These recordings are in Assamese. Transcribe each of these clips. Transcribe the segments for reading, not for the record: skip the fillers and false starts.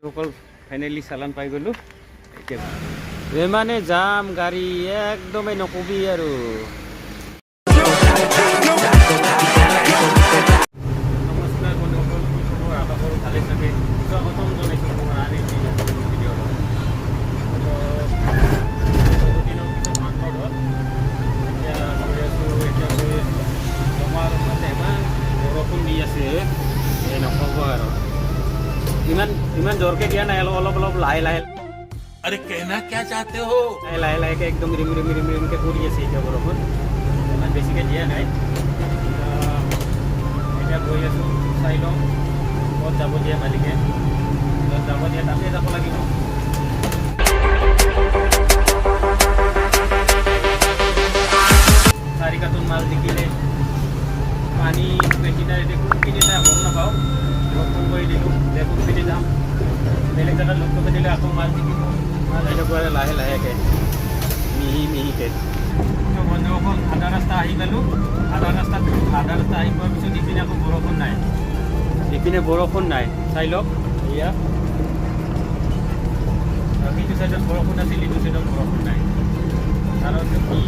সকল ফাইনেলি চালান পাই গ'লোঁ এতিয়া ইমানে যাম গাড়ী একদমেই নকবি আৰু নমস্কাৰ বন্ধুসকল কি খবৰ আশা কৰোঁ ভালে থাকে স্বাগতম জনাইছোঁ মোৰ আন এটি ভিডিঅ'ত বহুদিনৰ পিছত মাংসৰ ঘৰত এতিয়া গৈ আছোঁ এতিয়া গৈ আমাৰ মানে ইমান বৰষুণ দি আছে এই নক'ব আৰু ইমান জোৰকে দিয়া নাই অলপ লাহে লাহে अरे कहना क्या चाहते हो লাহে লাহেকে একদম ৰিমকে পৰি আছে এতিয়া বৰষুণ ইমান বেছিকৈ দিয়া নাই এতিয়া গৈ আছোঁ চাই লওঁ ক'ত যাব দিয়ে মালিকে য'ত যাব দিয়ে তাতে যাব লাগিব চাৰি কাৰ্টুন মাল দেখিলে পানী বেছিনাৰে কোনপিনে যায় গম নাপাওঁ ফোন কৰি দিলোঁ যে কোনপিনে যাম বেলেগ জেগাত লগ কৰি দিলে আকৌ মাল দেখিব মাল এনেকুৱা লাহে লাহেকৈ মিহিকৈ বন্ধুসকল আধা ৰাস্তা আহি পালোঁ আধা ৰাস্তা আহি পোৱাৰ পিছত ইপিনে আকৌ বৰষুণ নাই ইপিনে বৰষুণ নাই চাই লওক এয়া আৰু সিটো চাইডত বৰষুণ আছিল ইটো চাইডত বৰষুণ নাই কাৰণটো কি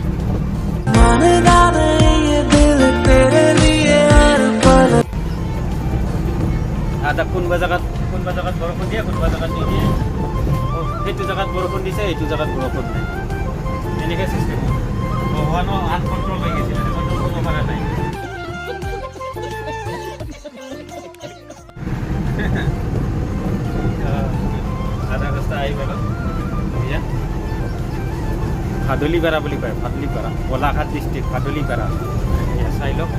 আধা কোনোবা জেগাত বৰষুণ দিয়ে কোনোবা জেগাত নিদিয়ে সেইটো জেগাত বৰষুণ দিছে এইটো জেগাত বৰষুণ নাই এনেকৈ চিষ্টেম ভগৱানো আনকণ্ট্ৰল হৈ গৈছিলে কণ্ট্ৰল কৰিব পৰা নাই আধা ৰাস্তা আহি পালোঁ এতিয়া ভাদুলিপাৰা বুলি কয় ভাদুলিপাৰা গোলাঘাট ডিষ্ট্ৰিক্ট ভাদুলিপাৰা এতিয়া চাই লওক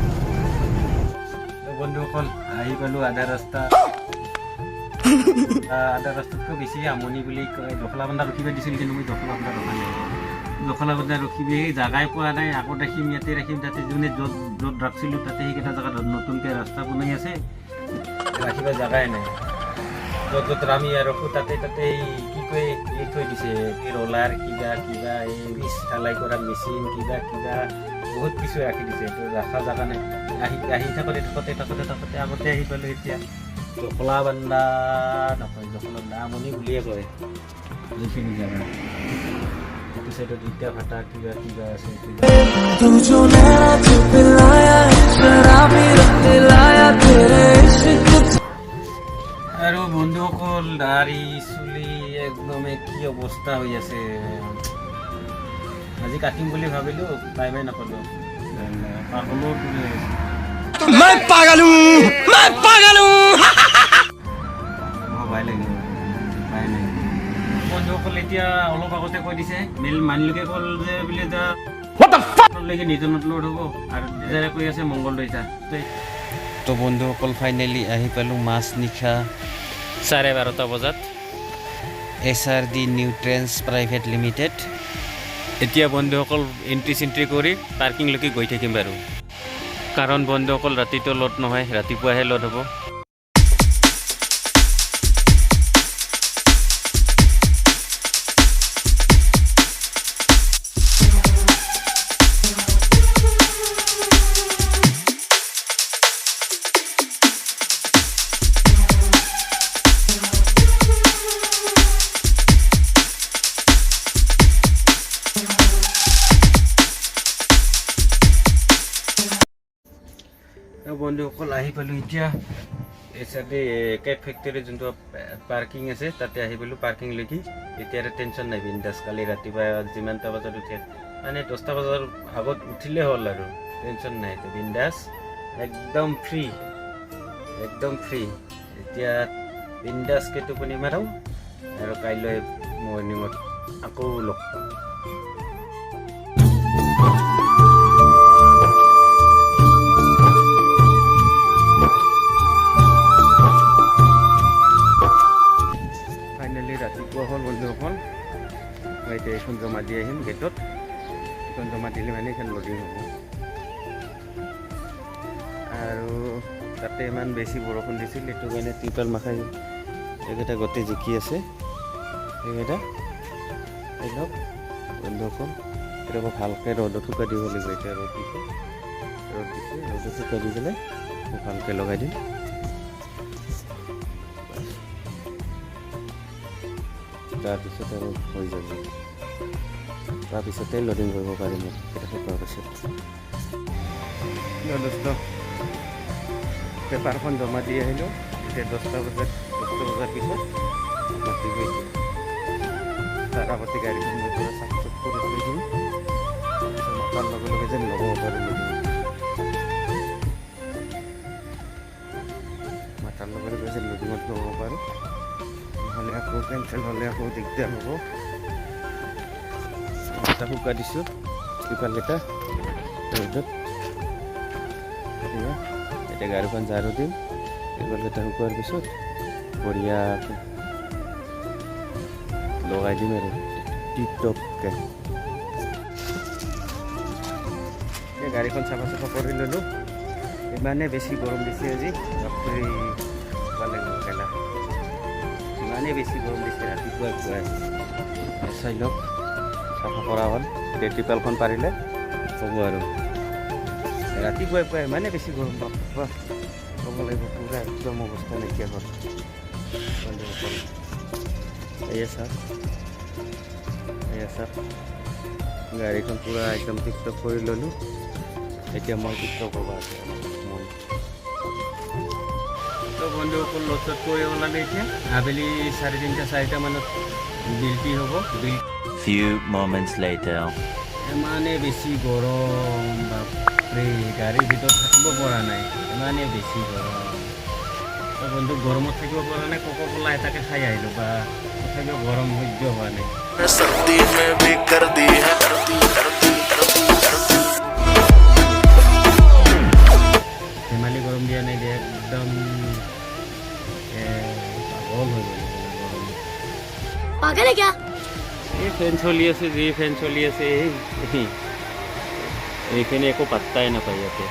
বন্ধুসকল আহি পালোঁ আধা ৰাস্তাতকৈ বেছি আমনি বুলি কয় দখলাবান্ধা ৰখিব দিছিল কিন্তু মই দখলাবান্ধা ৰখা নাই দখলাবান্ধা ৰখিবি জাগাই পোৱা নাই আকৌ ৰাখিম ইয়াতে ৰাখিম তাতে যোনে য'ত ৰাখিছিলোঁ তাতে সেইকেইটা জেগাত নতুনকৈ ৰাস্তা বনাই আছে ৰাখিব জাগাই নাই য'ত আমি ৰখোঁ তাতে কি কয় এই থৈ দিছে ৰলাৰ কিবা এই পিচ ঢালাই কৰা মেচিন কিবা বহুত কিছু ৰাখি দিছে এইটো ৰখা জেগা নাই আহি থাকোঁতে আগতে আহি পালোঁ এতিয়া দখলাবান্ধা নকয় দখলাবান্ধা আমনি বুলিয়ে কয় যিখিনি জেগা এইটো চাইডত ইটা ভাটা কিবা আছে আৰু বন্ধুসকল দাড়ি চুলি একদমে কি অৱস্থা হৈ আছে আজি কাটিম বুলি ভাবিলোঁ টাইমেই নাপালোঁ পাগলো ভয় লাগিব বন্ধুসকল এতিয়া অলপ আগতে কৈ দিছে মানিলোকে ক'ল যে বোলে লৈকে নিজনত লোড হ'ব আৰু নিজৰে কৈ আছে মংগলদৈতা তো বন্ধুসকল ফাইনেলি আহি পালোঁ মাছ নিশা 12:30 বজাত SRD নিউট্ৰেন্স প্ৰাইভেট লিমিটেড এতিয়া বন্ধুসকল এণ্ট্ৰি কৰি পাৰ্কিংলৈকে গৈ থাকিম বাৰু কাৰণ বন্ধুসকল ৰাতিটো লোড নহয় ৰাতিপুৱাহে লোড হ'ব বন্ধুসকল আহি পালোঁ এতিয়া এচাইডে কেক ফেক্টৰী যোনটো পাৰ্কিং আছে তাতে আহি পালোঁ পাৰ্কিংলৈকে এতিয়া টেনশ্যন নাই বিন্দাছ কালি ৰাতিপুৱা যিমানটা বজাত উঠে মানে 10টা বজাৰ আগত উঠিলে হ'ল আৰু টেনশ্যন নাই তো বিন্দাছ একদম ফ্ৰী এতিয়া বিন্দাছকৈ টোপনি মাৰোঁ আৰু কাইলৈ মৰ্ণিঙত আকৌ লগ পাম ৰাতিপুৱা হ'ল বন্ধুসকল মই এতিয়া এইখন জমা দি আহিম গেটত এইখন জমা দিলে মানে এইখন লডিং হ'ব আৰু তাতে ইমান বেছি বৰষুণ দিছিল এইটো কাৰণে ত্ৰিপাল মাখাই এইকেইটা গোটেই জিকি আছে এইকেইটা এই লওক বন্ধুসকল এতিয়া ভালকৈ ৰ'দত শুকাই দিব লাগিব এতিয়া ৰ'দ দিছে ৰ'দত শুকাই দি পেলাই ভালকৈ লগাই দিম তাৰপিছত আৰু হৈ যাব তাৰপিছতে লোডিং কৰিব পাৰিম এটা পোৱাৰ পাছত দোস্ত পেপাৰখন জমা দি আহিলোঁ এতিয়া 10টা বজাৰ পিছত মাতি গৈছে তাৰ আগতে গাড়ীখন মই পুৰা চাফ চুফ কৰি থৈ দিম মাতাৰ লগে লগে যেন ল'ব পাৰিম মাতাৰ লগে লগে যেন লোডিঙত ল'ব পাৰোঁ নহ'লে আকৌ কেঞ্চেল হ'লে আকৌ দিগদাৰ হ'ব এটা শুকা দিছোঁ টিপালকেইটা ৰ'দত এতিয়া গাড়ীখন ঝাৰু দিম টিপালকেইটা শুকোৱাৰ পিছত বঢ়িয়াকৈ লগাই দিম আৰু টিপটপকৈ এতিয়া গাড়ীখন চাফা চাফা কৰি ল'লোঁ ইমানে বেছি গৰম দিছে আজি বাপৰে পালে গেলা ইমানে বেছি গৰম দিছে ৰাতিপুৱাই পুৱাই চাই লওক চাফা কৰা হ'ল এতিয়া টিপালখন পাৰিলে হ'ব আৰু ৰাতিপুৱাই পুৱাই ইমানে বেছি গৰম বাপ্পা ক'ব লাগিব পূৰা একদম অৱস্থা নাইকিয়া হ'ল এয়া চাওক গাড়ীখন পূৰা একদম টিপটপ কৰি ল'লোঁ এতিয়া মই টিপটপ হ'ব আছে মই তো বন্ধুসকল লচত কৰি ওলালে এতিয়া আবেলি 3:30-4টা মানত ডিউটি হ'ব Few moments later. ইমানে বেছি গৰম বাপৰে গাড়ীৰ ভিতৰত থাকিব পৰা নাই ইমানে বেছি গৰম তো বন্ধু গৰমত থাকিব পৰা নাই কোকো কোলা এটাকে খাই আহিলোঁ বা তথাপিও গৰম সহ্য হোৱা নাই सर्दी में भी कर दी है ধেমালি গৰম দিয়া নাই দিয়া একদম পাগল হৈ গ'ল গৰম पागल है क्या এই ফেন চলি আছে যি ফেন চলি আছে এইখিনি একো পাত্তাই নাপায় ইয়াতে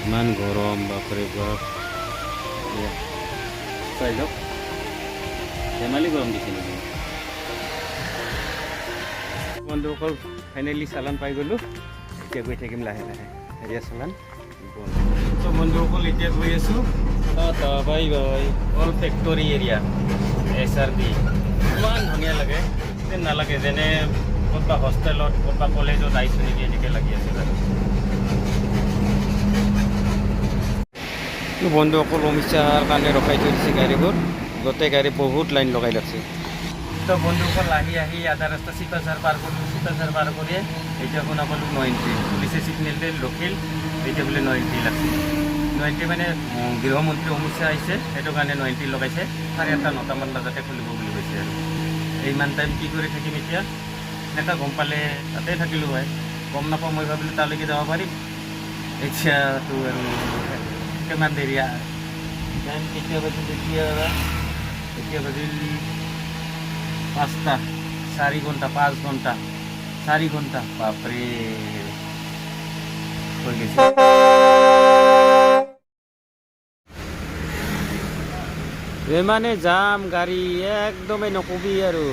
ইমান গৰম বাপৰে বাপ চাই লওক ধেমালি গৰম দিছে নেকি বন্ধুসকল ফাইনেলি চালান পাই গ'লোঁ এতিয়া গৈ থাকিম লাহে লাহে হেৰিয়া চালান তো বন্ধুসকল এতিয়া গৈ আছোঁ bye bye all factory area SRB ইমান ধুনীয়া লাগে যেন নালাগে যেনে ক'ৰবাত হোষ্টেলত ক'ৰবাত কলেজত আহিছোঁ নেকি এনেকৈ লাগি আছে বন্ধুসকল অমিত শ্বাহৰ কাৰণে ৰখাই থৈ দিছে গাড়ীবোৰ গোটেই গাড়ী বহুত লাইন লগাই লাগছে তো বন্ধুসকল আহি আধা ৰাস্তা চিপাঝাৰ পাৰ কৰিলোঁ চিপাঝাৰ পাৰ কৰি এতিয়া শুনা পালোঁ 90 পুলিচে ছিগনেল দিল ৰখিল এতিয়া বোলে 90 লাগছে 90 মানে গৃহমন্ত্ৰী অমিত শ্বাহ আহিছে সেইটো কাৰণে 90 লগাইছে 8:30-9টামান বজাতে খুলিব বুলি কৈছে আৰু ইমান টাইম কি কৰি থাকিম এতিয়া এনেকুৱা গম পালে তাতে থাকিলোঁ হয় গম নাপাওঁ মই ভাবিলোঁ তালৈকে যাব পাৰিম এতিয়াতো আৰু কিমান দেৰি টাইম কেতিয়া বাজিল এতিয়া বাজিল 5টা 4 ঘণ্টা 5 ঘণ্টা 4 ঘণ্টা বাপৰে হৈ গৈছে ইমানে জাম গাড়ী একদমেই নকবি আৰু